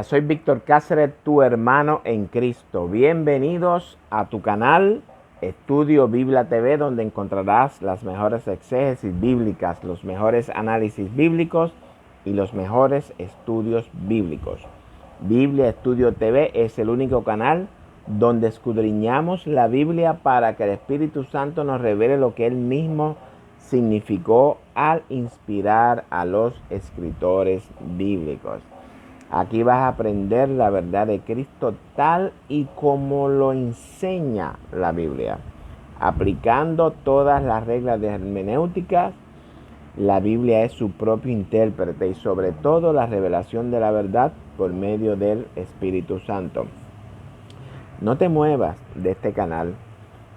soy Víctor Cáceres, tu hermano en Cristo. Bienvenidos a tu canal Estudio Biblia TV, donde encontrarás las mejores exégesis bíblicas, los mejores análisis bíblicos y los mejores estudios bíblicos. Biblia Estudio TV es el único canal donde escudriñamos la Biblia para que el Espíritu Santo nos revele lo que Él mismo significó al inspirar a los escritores bíblicos. Aquí vas a aprender la verdad de Cristo tal y como lo enseña la Biblia, aplicando todas las reglas de hermenéutica. La Biblia es su propio intérprete y sobre todo la revelación de la verdad por medio del Espíritu Santo. No te muevas de este canal,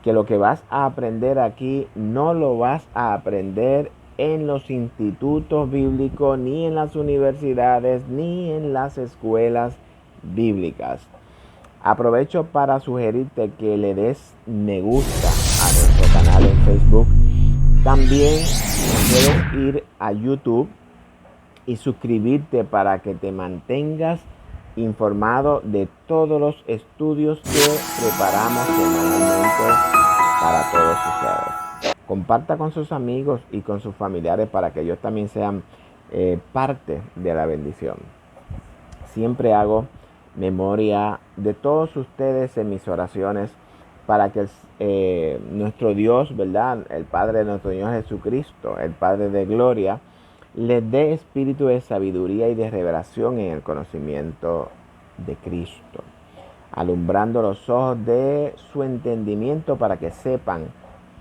que lo que vas a aprender aquí no lo vas a aprender en los institutos bíblicos, ni en las universidades, ni en las escuelas bíblicas. Aprovecho para sugerirte que le des me gusta a nuestro canal en Facebook. También puedes ir a YouTube y suscribirte para que te mantengas informado de todos los estudios que preparamos semanalmente para todos ustedes. Comparta con sus amigos y con sus familiares para que ellos también sean parte de la bendición. Siempre hago memoria de todos ustedes en mis oraciones para que nuestro Dios, ¿verdad? El Padre de nuestro Señor Jesucristo, el Padre de gloria, les dé espíritu de sabiduría y de revelación en el conocimiento de Cristo, alumbrando los ojos de su entendimiento para que sepan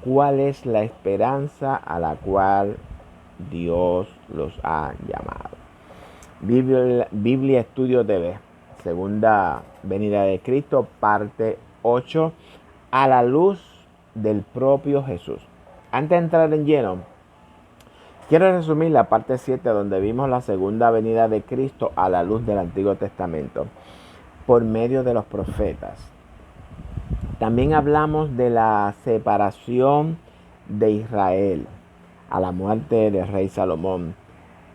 cuál es la esperanza a la cual Dios los ha llamado. Biblia Estudio TV, segunda venida de Cristo, parte 8, a la luz del propio Jesús. Antes de entrar en lleno, quiero resumir la parte 7 donde vimos la segunda venida de Cristo a la luz del Antiguo Testamento por medio de los profetas. También hablamos de la separación de Israel a la muerte del rey Salomón.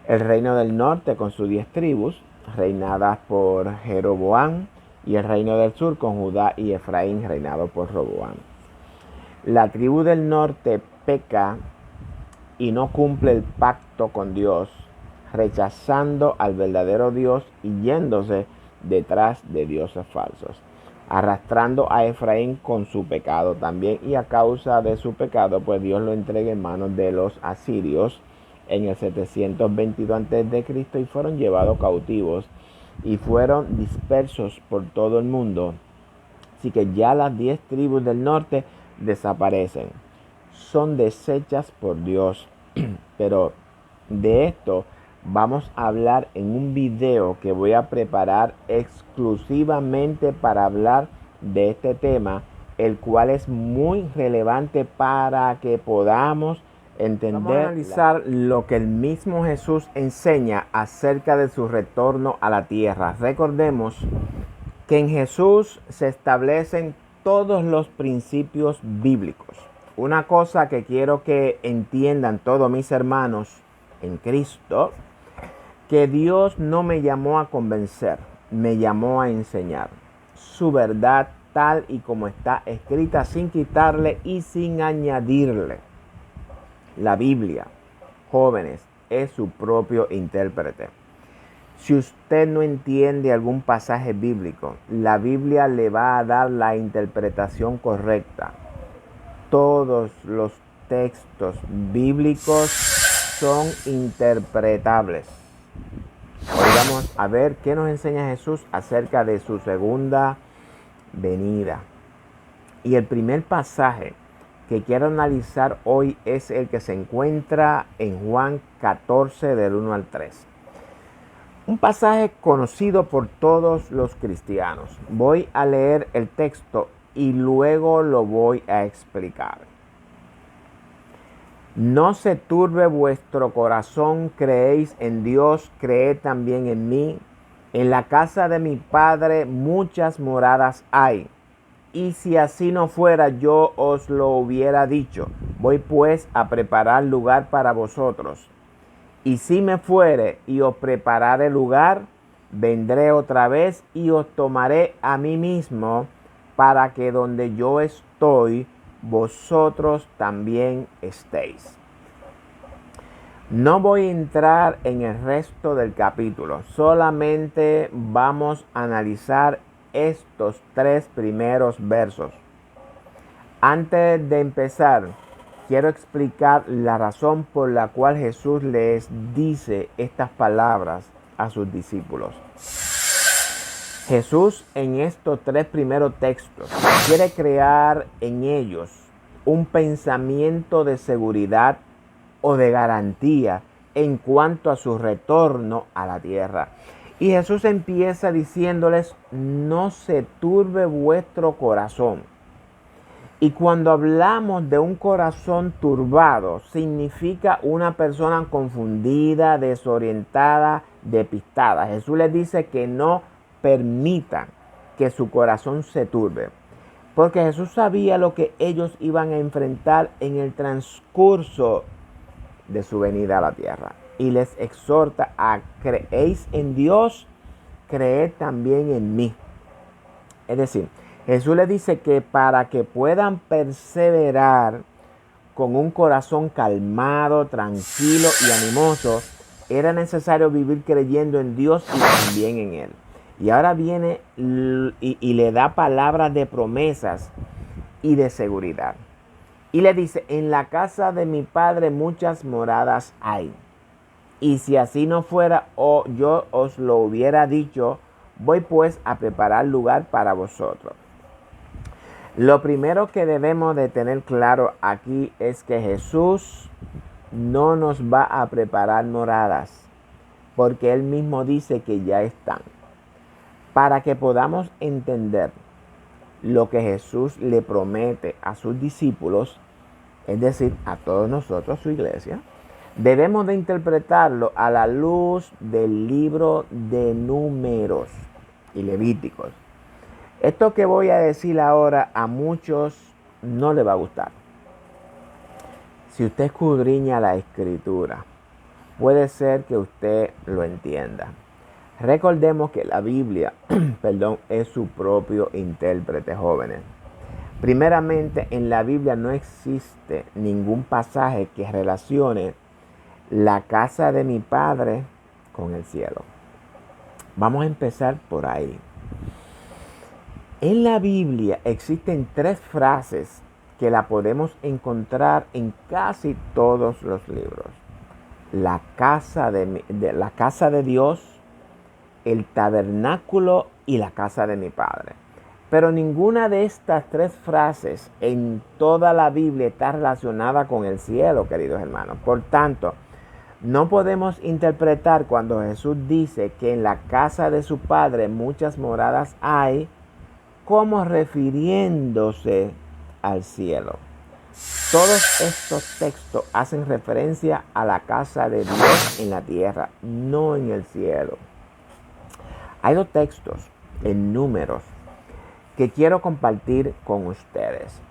El reino del norte con sus 10 tribus, reinadas por Jeroboam, y el reino del sur con Judá y Efraín, reinado por Roboam. La tribu del norte peca y no cumple el pacto con Dios, rechazando al verdadero Dios y yéndose detrás de dioses falsos, arrastrando a Efraín con su pecado también, y a causa de su pecado, pues Dios lo entrega en manos de los asirios en el 722 a.C. y fueron llevados cautivos y fueron dispersos por todo el mundo. Así que ya las 10 tribus del norte desaparecen, son deshechas por Dios. Pero de esto vamos a hablar en un video que voy a preparar exclusivamente para hablar de este tema, el cual es muy relevante para que podamos entender. Vamos a analizar lo que el mismo Jesús enseña acerca de su retorno a la tierra. Recordemos que en Jesús se establecen todos los principios bíblicos. Una cosa que quiero que entiendan todos mis hermanos en Cristo, que Dios no me llamó a convencer, me llamó a enseñar su verdad tal y como está escrita, sin quitarle y sin añadirle. La Biblia, jóvenes, es su propio intérprete. Si usted no entiende algún pasaje bíblico, la Biblia le va a dar la interpretación correcta. Todos los textos bíblicos son interpretables. Hoy vamos a ver qué nos enseña Jesús acerca de su segunda venida. Y el primer pasaje que quiero analizar hoy es el que se encuentra en Juan 14 del 1 al 3. Un pasaje conocido por todos los cristianos. Voy a leer el texto y luego lo voy a explicar. No se turbe vuestro corazón, creéis en Dios, creed también en mí. En la casa de mi Padre muchas moradas hay, y si así no fuera, yo os lo hubiera dicho. Voy pues a preparar lugar para vosotros. Y si me fuere y os preparare lugar, vendré otra vez y os tomaré a mí mismo, para que donde yo estoy, vosotros también estéis. No voy a entrar en el resto del capítulo, solamente vamos a analizar estos 3 primeros versos. Antes de empezar, quiero explicar la razón por la cual Jesús les dice estas palabras a sus discípulos. Jesús en estos 3 primeros textos quiere crear en ellos un pensamiento de seguridad o de garantía en cuanto a su retorno a la tierra. Y Jesús empieza diciéndoles: no se turbe vuestro corazón. Y cuando hablamos de un corazón turbado, significa una persona confundida, desorientada, despistada. Jesús les dice que no permitan que su corazón se turbe, porque Jesús sabía lo que ellos iban a enfrentar en el transcurso de su venida a la tierra. Y les exhorta a: creéis en Dios, creed también en mí. Es decir, Jesús les dice que para que puedan perseverar con un corazón calmado, tranquilo y animoso, era necesario vivir creyendo en Dios y también en Él. Y ahora viene y le da palabras de promesas y de seguridad. Y le dice: en la casa de mi Padre muchas moradas hay. Y si así no fuera, yo os lo hubiera dicho, voy pues a preparar lugar para vosotros. Lo primero que debemos de tener claro aquí es que Jesús no nos va a preparar moradas, porque Él mismo dice que ya están. Para que podamos entender lo que Jesús le promete a sus discípulos, es decir, a todos nosotros, su iglesia, debemos de interpretarlo a la luz del libro de Números y Levíticos. Esto que voy a decir ahora a muchos no les va a gustar. Si usted escudriña la escritura, puede ser que usted lo entienda. Recordemos que la Biblia, es su propio intérprete, jóvenes. Primeramente, en la Biblia no existe ningún pasaje que relacione la casa de mi Padre con el cielo. Vamos a empezar por ahí. En la Biblia existen 3 frases que la podemos encontrar en casi todos los libros: la casa de Dios, el tabernáculo y la casa de mi Padre. Pero ninguna de estas 3 frases en toda la Biblia está relacionada con el cielo, queridos hermanos. Por tanto, no podemos interpretar cuando Jesús dice que en la casa de su Padre muchas moradas hay, como refiriéndose al cielo. Todos estos textos hacen referencia a la casa de Dios en la tierra, no en el cielo. Hay 2 textos en Números que quiero compartir con ustedes.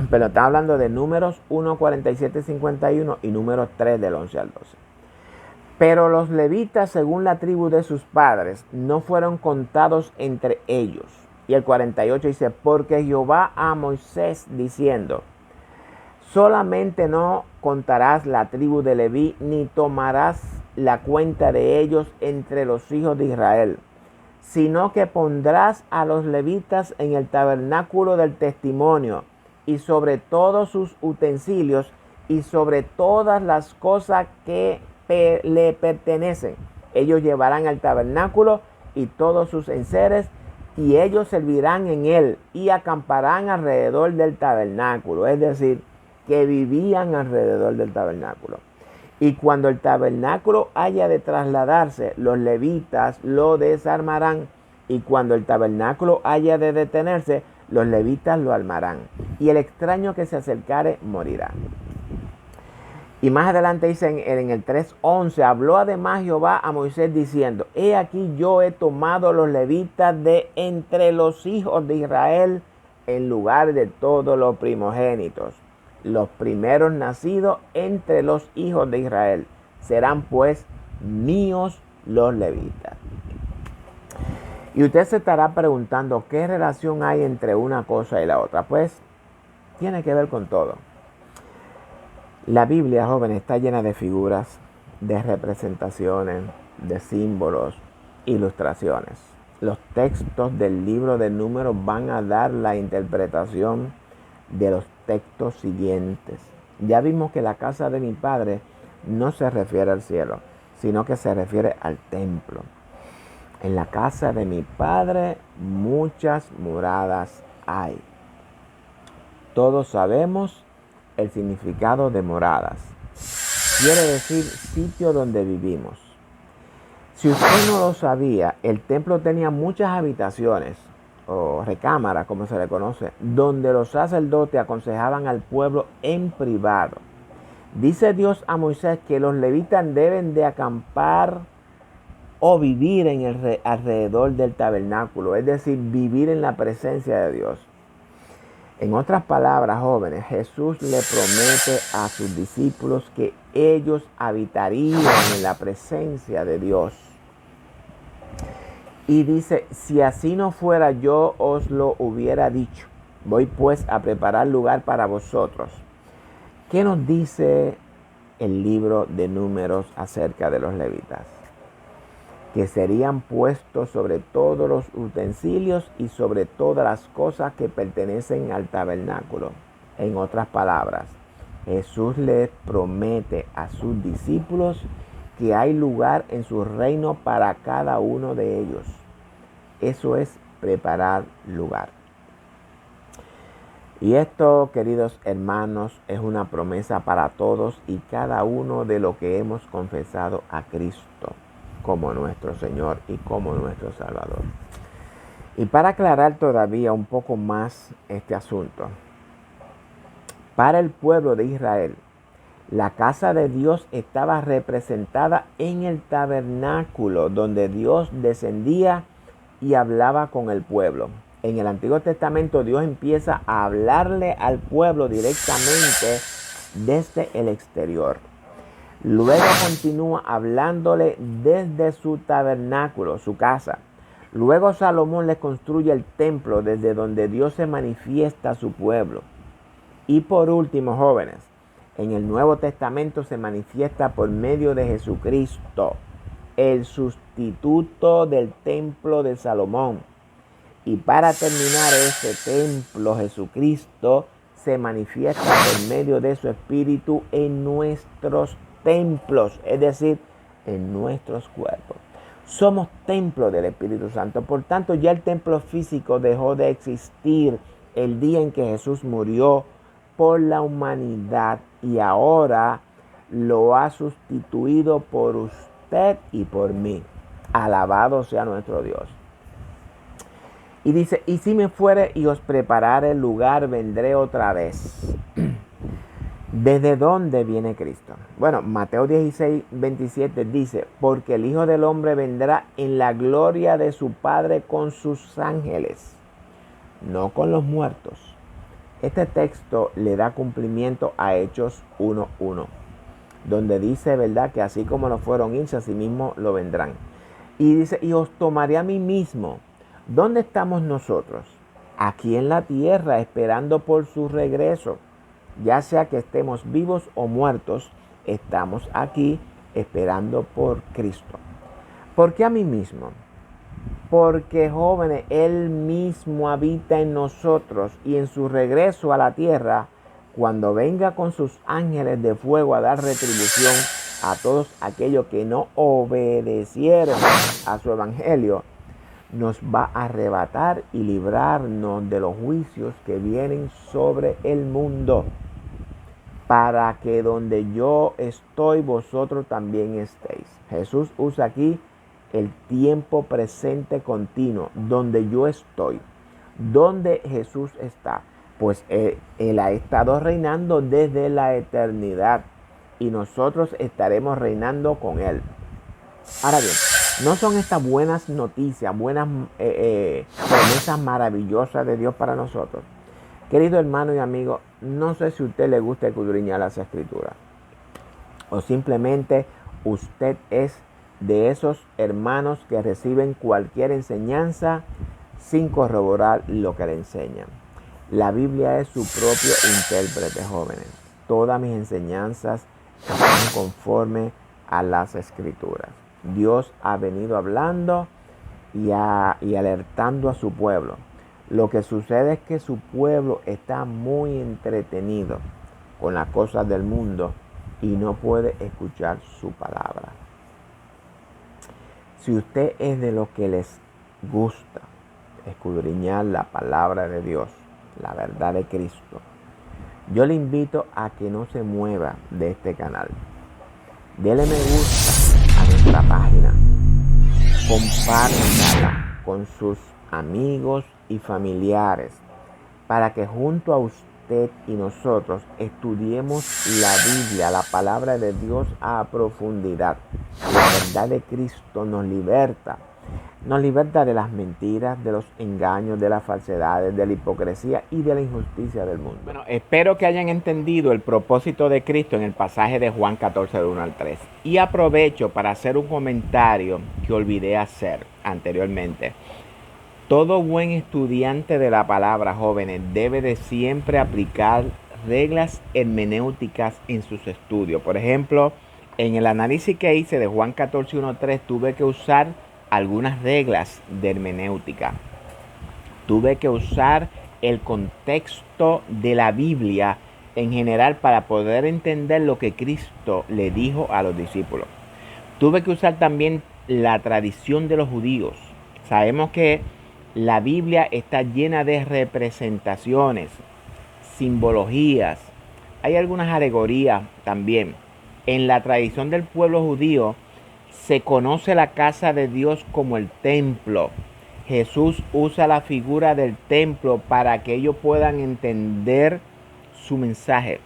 Pero está hablando de Números 1, 47, 51 y Números 3 del 11 al 12. Pero los levitas, según la tribu de sus padres, no fueron contados entre ellos. Y el 48 dice: porque Jehová a Moisés diciendo: solamente no contarás la tribu de Leví, ni tomarás la cuenta de ellos entre los hijos de Israel, sino que pondrás a los levitas en el tabernáculo del testimonio, y sobre todos sus utensilios, y sobre todas las cosas que le pertenecen. Ellos llevarán al tabernáculo y todos sus enseres, y ellos servirán en él y acamparán alrededor del tabernáculo. Es decir, que vivían alrededor del tabernáculo. Y cuando el tabernáculo haya de trasladarse, los levitas lo desarmarán. Y cuando el tabernáculo haya de detenerse, los levitas lo armarán. Y el extraño que se acercare morirá. Y más adelante dice en el 3:11, habló además Jehová a Moisés diciendo: he aquí yo he tomado los levitas de entre los hijos de Israel en lugar de todos los primogénitos, los primeros nacidos entre los hijos de Israel. Serán pues míos los levitas. Y usted se estará preguntando qué relación hay entre una cosa y la otra. Pues tiene que ver con todo. La Biblia, jóvenes, está llena de figuras, de representaciones, de símbolos, ilustraciones. Los textos del libro de Números van a dar la interpretación de los textos siguientes. Ya vimos que la casa de mi padre no se refiere al cielo, sino que se refiere al templo. En la casa de mi padre muchas moradas hay. Todos sabemos el significado de moradas. Quiere decir sitio donde vivimos. Si usted no lo sabía, el templo tenía muchas habitaciones o recámaras, como se le conoce, donde los sacerdotes aconsejaban al pueblo en privado. Dice Dios a Moisés que los levitas deben de acampar o vivir en el alrededor del tabernáculo, es decir, vivir en la presencia de Dios. En otras palabras, jóvenes, Jesús le promete a sus discípulos que ellos habitarían en la presencia de Dios. Y dice, si así no fuera, yo os lo hubiera dicho. Voy pues a preparar lugar para vosotros. ¿Qué nos dice el libro de Números acerca de los levitas? Que serían puestos sobre todos los utensilios y sobre todas las cosas que pertenecen al tabernáculo. En otras palabras, Jesús les promete a sus discípulos que hay lugar en su reino para cada uno de ellos. Eso es preparar lugar. Y esto, queridos hermanos, es una promesa para todos y cada uno de los que hemos confesado a Cristo como nuestro Señor y como nuestro Salvador. Y para aclarar todavía un poco más este asunto, para el pueblo de Israel, la casa de Dios estaba representada en el tabernáculo donde Dios descendía y hablaba con el pueblo. En el Antiguo Testamento Dios empieza a hablarle al pueblo directamente desde el exterior. Luego continúa hablándole desde su tabernáculo, su casa. Luego Salomón le construye el templo desde donde Dios se manifiesta a su pueblo. Y por último, jóvenes, en el Nuevo Testamento se manifiesta por medio de Jesucristo, el sustituto del templo de Salomón. Y para terminar, este templo, Jesucristo, se manifiesta por medio de su Espíritu en nuestros templos, es decir, en nuestros cuerpos. Somos templo del Espíritu Santo. Por tanto, ya el templo físico dejó de existir el día en que Jesús murió por la humanidad y ahora lo ha sustituido por usted y por mí. Alabado sea nuestro Dios. Y dice, y si me fuere y os preparare el lugar, vendré otra vez. ¿Desde dónde viene Cristo? Bueno, Mateo 16, 27 dice, porque el Hijo del Hombre vendrá en la gloria de su Padre con sus ángeles, no con los muertos. Este texto le da cumplimiento a Hechos 1:1, donde dice, ¿verdad?, que así como lo fueron irse, así mismo lo vendrán. Y dice, y os tomaré a mí mismo. ¿Dónde estamos nosotros? Aquí en la tierra, esperando por su regreso. Ya sea que estemos vivos o muertos, estamos aquí esperando por Cristo. ¿Por qué a mí mismo? Porque, jóvenes, Él mismo habita en nosotros y en su regreso a la tierra, cuando venga con sus ángeles de fuego a dar retribución a todos aquellos que no obedecieron a su evangelio, nos va a arrebatar y librarnos de los juicios que vienen sobre el mundo, para que donde yo estoy, vosotros también estéis. Jesús usa aquí el tiempo presente continuo, donde yo estoy. ¿Dónde Jesús está? Pues Él ha estado reinando desde la eternidad y nosotros estaremos reinando con Él. Ahora bien, ¿no son estas buenas noticias, buenas promesas maravillosas de Dios para nosotros? Querido hermano y amigo, no sé si a usted le gusta escudriñar las Escrituras o simplemente usted es de esos hermanos que reciben cualquier enseñanza sin corroborar lo que le enseñan. La Biblia es su propio intérprete, jóvenes. Todas mis enseñanzas están conforme a las Escrituras. Dios ha venido hablando y alertando a su pueblo. Lo que sucede es que su pueblo está muy entretenido con las cosas del mundo y no puede escuchar su palabra. Si usted es de los que les gusta escudriñar la palabra de Dios, la verdad de Cristo, yo le invito a que no se mueva de este canal. Dele me gusta a nuestra página. Compártala con sus amigos y familiares para que junto a usted y nosotros estudiemos la Biblia, la palabra de Dios a profundidad. La verdad de Cristo nos liberta de las mentiras, de los engaños, de las falsedades, de la hipocresía y de la injusticia del mundo. Bueno, espero que hayan entendido el propósito de Cristo en el pasaje de Juan 14, del 1 al 3. Y aprovecho para hacer un comentario que olvidé hacer anteriormente. Todo buen estudiante de la palabra, jóvenes, debe de siempre aplicar reglas hermenéuticas en sus estudios. Por ejemplo, en el análisis que hice de Juan 14, 1 al 3, tuve que usar algunas reglas de hermenéutica. Tuve que usar el contexto de la Biblia en general para poder entender lo que Cristo le dijo a los discípulos. Tuve que usar también la tradición de los judíos. Sabemos que la Biblia está llena de representaciones, simbologías. Hay algunas alegorías también. En la tradición del pueblo judío se conoce la casa de Dios como el templo. Jesús usa la figura del templo para que ellos puedan entender su mensaje.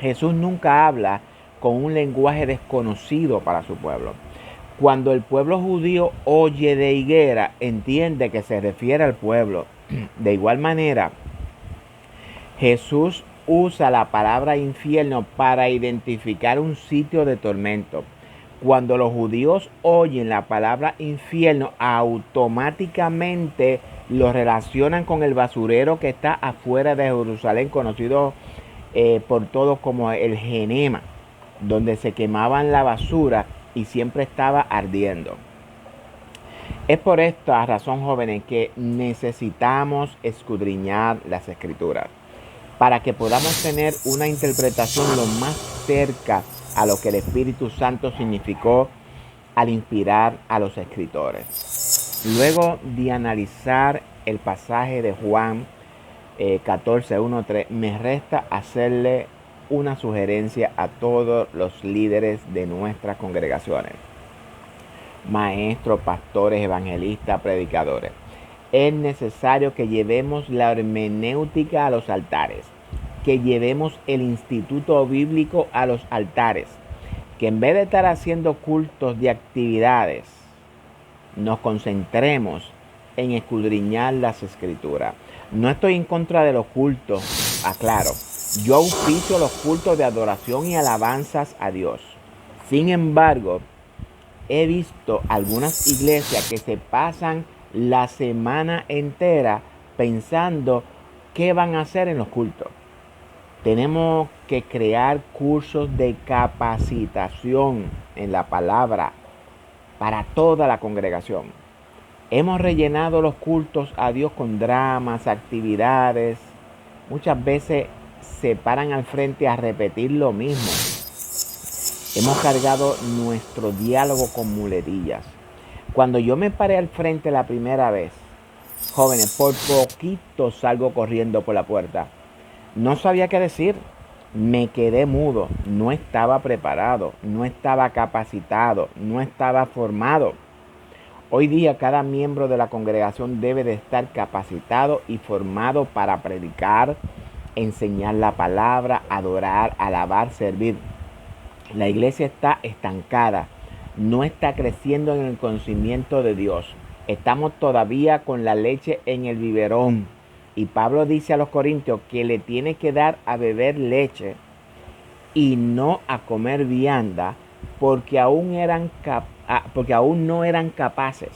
Jesús nunca habla con un lenguaje desconocido para su pueblo. Cuando el pueblo judío oye de higuera, entiende que se refiere al pueblo. De igual manera, Jesús usa la palabra infierno para identificar un sitio de tormento. Cuando los judíos oyen la palabra infierno, automáticamente lo relacionan con el basurero que está afuera de Jerusalén, conocido por todos como el Genema, donde se quemaban la basura y siempre estaba ardiendo. Es por esta razón, jóvenes, que necesitamos escudriñar las Escrituras para que podamos tener una interpretación lo más cerca a lo que el Espíritu Santo significó al inspirar a los escritores. Luego de analizar el pasaje de Juan 14, 1, 3, me resta hacerle una sugerencia a todos los líderes de nuestras congregaciones, maestros, pastores, evangelistas, predicadores. Es necesario que llevemos la hermenéutica a los altares, que llevemos el instituto bíblico a los altares, que en vez de estar haciendo cultos de actividades, nos concentremos en escudriñar las Escrituras. No estoy en contra de los cultos, aclaro. Yo auspicio los cultos de adoración y alabanzas a Dios. Sin embargo, he visto algunas iglesias que se pasan la semana entera pensando qué van a hacer en los cultos. Tenemos que crear cursos de capacitación en la palabra para toda la congregación. Hemos rellenado los cultos a Dios con dramas, actividades. Muchas veces se paran al frente a repetir lo mismo. Hemos cargado nuestro diálogo con muletillas. Cuando yo me paré al frente la primera vez, jóvenes, por poquito salgo corriendo por la puerta. No sabía qué decir. Me quedé mudo. No estaba preparado. No estaba capacitado. No estaba formado. Hoy día cada miembro de la congregación debe de estar capacitado y formado para predicar, enseñar la palabra, adorar, alabar, servir. La iglesia está estancada. No está creciendo en el conocimiento de Dios. Estamos todavía con la leche en el biberón. Y Pablo dice a los corintios que le tiene que dar a beber leche y no a comer vianda, porque aún porque aún no eran capaces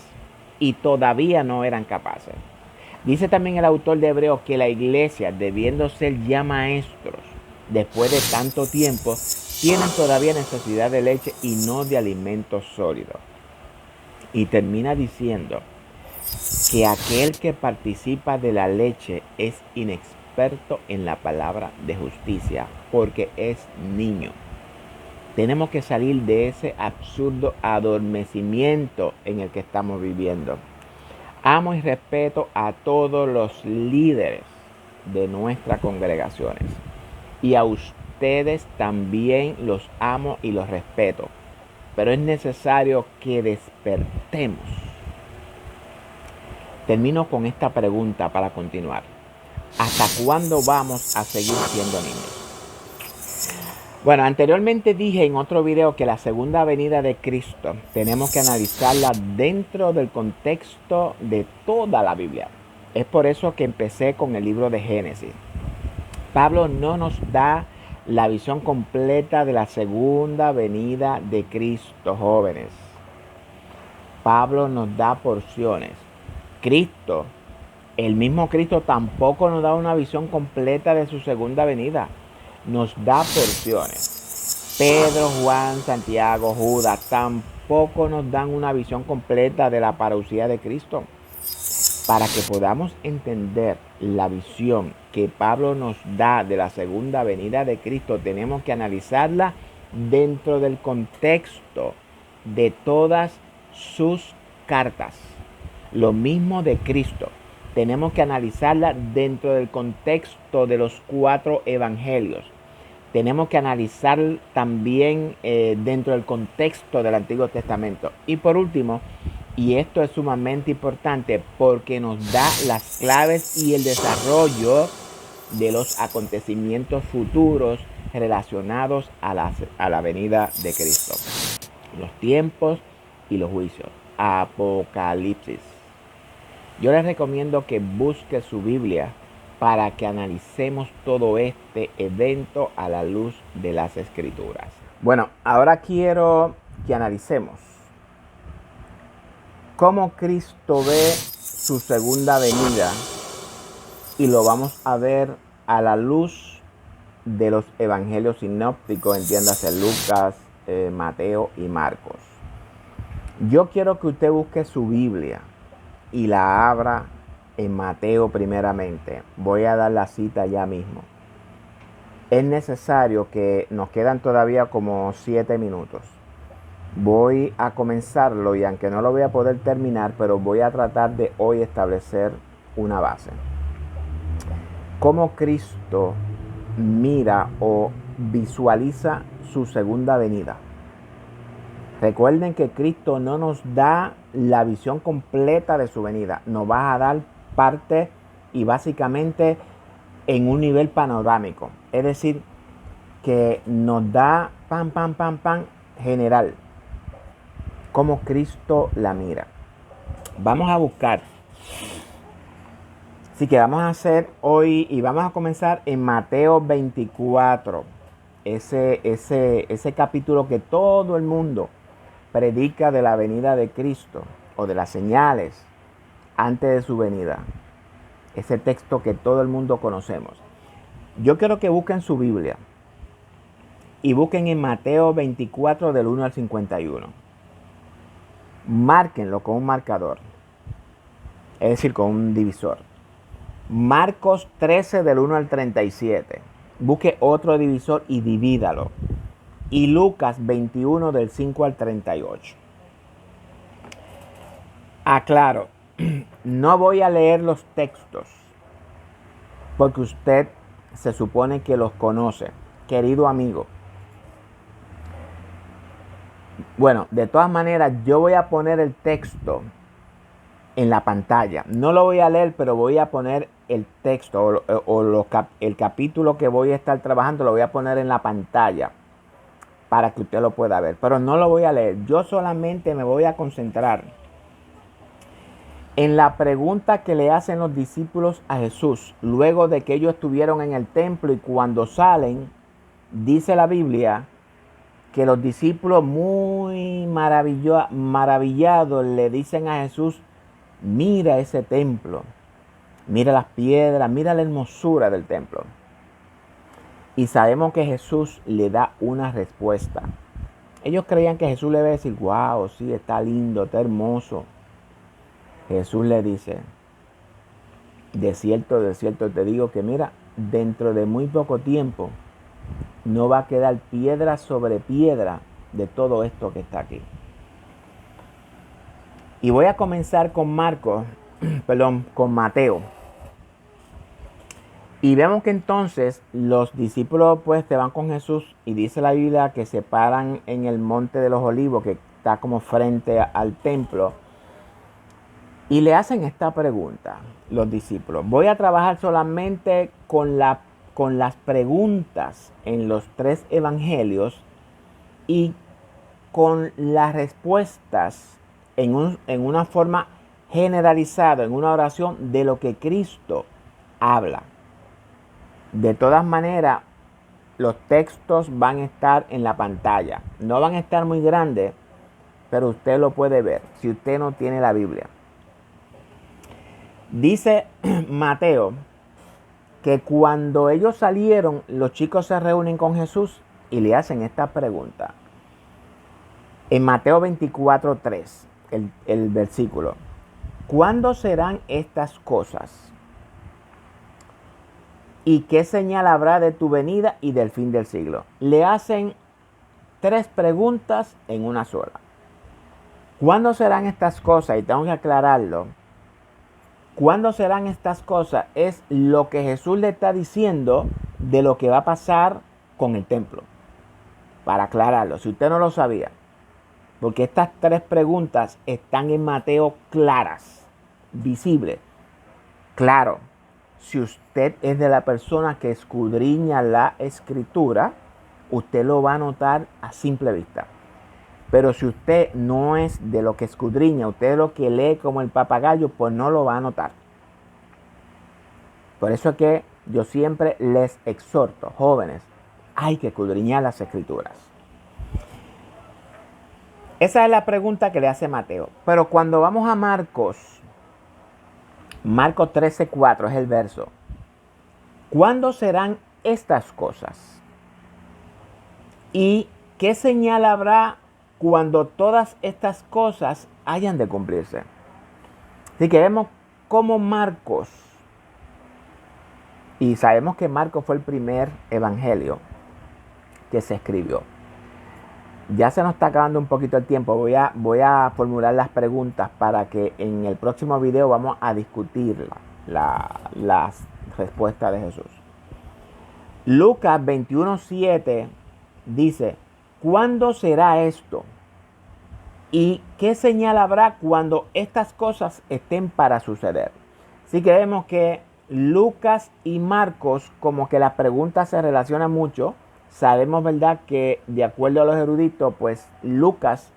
y todavía no eran capaces. Dice también el autor de Hebreos que la iglesia, debiendo ser ya maestros, después de tanto tiempo, tienen todavía necesidad de leche y no de alimentos sólidos. Y termina diciendo que aquel que participa de la leche es inexperto en la palabra de justicia, porque es niño. Tenemos que salir de ese absurdo adormecimiento en el que estamos viviendo. Amo y respeto a todos los líderes de nuestras congregaciones. Y a ustedes también los amo y los respeto. Pero es necesario que despertemos. Termino con esta pregunta para continuar. ¿Hasta cuándo vamos a seguir siendo niños? Bueno, anteriormente dije en otro video que la segunda venida de Cristo tenemos que analizarla dentro del contexto de toda la Biblia. Es por eso que empecé con el libro de Génesis. Pablo no nos da la visión completa de la segunda venida de Cristo, jóvenes. Pablo nos da porciones. Cristo, el mismo Cristo, tampoco nos da una visión completa de su segunda venida. Nos da porciones. Pedro, Juan, Santiago, Judas tampoco nos dan una visión completa de la parucía de Cristo. Para que podamos entender la visión que Pablo nos da de la segunda venida de Cristo, tenemos que analizarla dentro del contexto de todas sus cartas. Lo mismo de Cristo. Tenemos que analizarla dentro del contexto de los 4 evangelios. Tenemos que analizar también dentro del contexto del Antiguo Testamento. Y por último, y esto es sumamente importante porque nos da las claves y el desarrollo de los acontecimientos futuros relacionados a la venida de Cristo. Los tiempos y los juicios. Apocalipsis. Yo les recomiendo que busque su Biblia para que analicemos todo este evento a la luz de las Escrituras. Bueno, ahora quiero que analicemos cómo Cristo ve su segunda venida y lo vamos a ver a la luz de los evangelios sinópticos, entiéndase Lucas, Mateo y Marcos. Yo quiero que usted busque su Biblia y la abra en Mateo primeramente. Voy a dar la cita ya mismo. Es necesario que nos quedan todavía como 7 minutos. Voy a comenzarlo y aunque no lo voy a poder terminar, pero voy a tratar de hoy establecer una base. ¿Cómo Cristo mira o visualiza su segunda venida? Recuerden que Cristo no nos da la visión completa de su venida. Nos va a dar parte y básicamente en un nivel panorámico. Es decir, que nos da general. Cómo Cristo la mira. Vamos a buscar. Así que vamos a hacer hoy y vamos a comenzar en Mateo 24. Ese capítulo que todo el mundo predica de la venida de Cristo o de las señales antes de su venida. Ese texto que todo el mundo conocemos. Yo quiero que busquen su Biblia y busquen en Mateo 24 del 1 al 51. Márquenlo con un marcador, es decir, con un divisor. Marcos 13 del 1 al 37. Busque otro divisor y divídalo. Y Lucas 21 del 5 al 38. Aclaro, no voy a leer los textos porque usted se supone que los conoce, querido amigo. Bueno, de todas maneras, yo voy a poner el texto en la pantalla. No lo voy a leer, pero voy a poner el texto el capítulo que voy a estar trabajando, lo voy a poner en la pantalla para que usted lo pueda ver. Pero no lo voy a leer. Yo solamente me voy a concentrar en la pregunta que le hacen los discípulos a Jesús luego de que ellos estuvieron en el templo y cuando salen, dice la Biblia que los discípulos muy maravillados le dicen a Jesús, mira ese templo, mira las piedras, mira la hermosura del templo. Y sabemos que Jesús le da una respuesta. Ellos creían que Jesús le iba a decir, wow, sí, está lindo, está hermoso. Jesús le dice, de cierto te digo que mira, dentro de muy poco tiempo no va a quedar piedra sobre piedra de todo esto que está aquí. Y voy a comenzar con con Mateo. Y vemos que entonces los discípulos pues se van con Jesús y dice la Biblia que se paran en el monte de los olivos que está como frente al templo y le hacen esta pregunta los discípulos. Voy a trabajar solamente con las preguntas en los 3 evangelios y con las respuestas en una forma generalizada, en una oración de lo que Cristo habla. De todas maneras, los textos van a estar en la pantalla. No van a estar muy grandes, pero usted lo puede ver si usted no tiene la Biblia. Dice Mateo que cuando ellos salieron, los chicos se reúnen con Jesús y le hacen esta pregunta. En Mateo 24:3, el versículo. ¿Cuándo serán estas cosas? ¿Y qué señal habrá de tu venida y del fin del siglo? Le hacen 3 preguntas en una sola. ¿Cuándo serán estas cosas? Y tengo que aclararlo. ¿Cuándo serán estas cosas? Es lo que Jesús le está diciendo de lo que va a pasar con el templo. Para aclararlo, si usted no lo sabía. Porque estas 3 preguntas están en Mateo claras, visibles. Claro. Si usted es de la persona que escudriña la escritura, usted lo va a notar a simple vista. Pero si usted no es de lo que escudriña, usted es lo que lee como el papagayo, pues no lo va a notar. Por eso es que yo siempre les exhorto, jóvenes, hay que escudriñar las escrituras. Esa es la pregunta que le hace Mateo. Pero cuando vamos a Marcos 13:4 es el verso. ¿Cuándo serán estas cosas? ¿Y qué señal habrá cuando todas estas cosas hayan de cumplirse? Así que vemos cómo Marcos, y sabemos que Marcos fue el primer evangelio que se escribió. Ya se nos está acabando un poquito el tiempo. Voy a formular las preguntas para que en el próximo video vamos a discutir las respuestas de Jesús. Lucas 21:7 dice, ¿cuándo será esto? ¿Y qué señal habrá cuando estas cosas estén para suceder? Así que vemos que Lucas y Marcos como que las preguntas se relacionan mucho. Sabemos, ¿verdad?, que de acuerdo a los eruditos, pues Lucas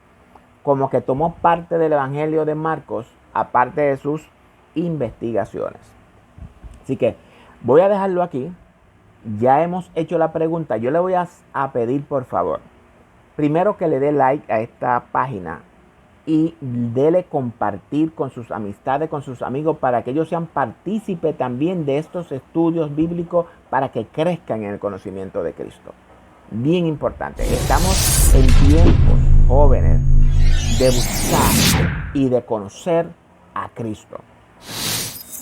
como que tomó parte del Evangelio de Marcos, aparte de sus investigaciones. Así que voy a dejarlo aquí. Ya hemos hecho la pregunta. Yo le voy a pedir, por favor, primero que le dé like a esta página y dele compartir con sus amistades, con sus amigos, para que ellos sean partícipes también de estos estudios bíblicos para que crezcan en el conocimiento de Cristo. Bien importante. Estamos en tiempos, jóvenes, de buscar y de conocer a Cristo.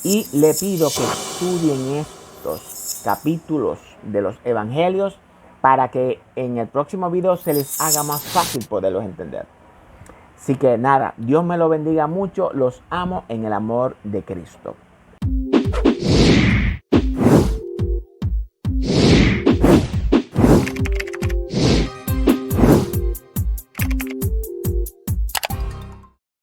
Y le pido que estudien estos capítulos de los evangelios para que en el próximo video se les haga más fácil poderlos entender. Así que nada, Dios me lo bendiga mucho. Los amo en el amor de Cristo.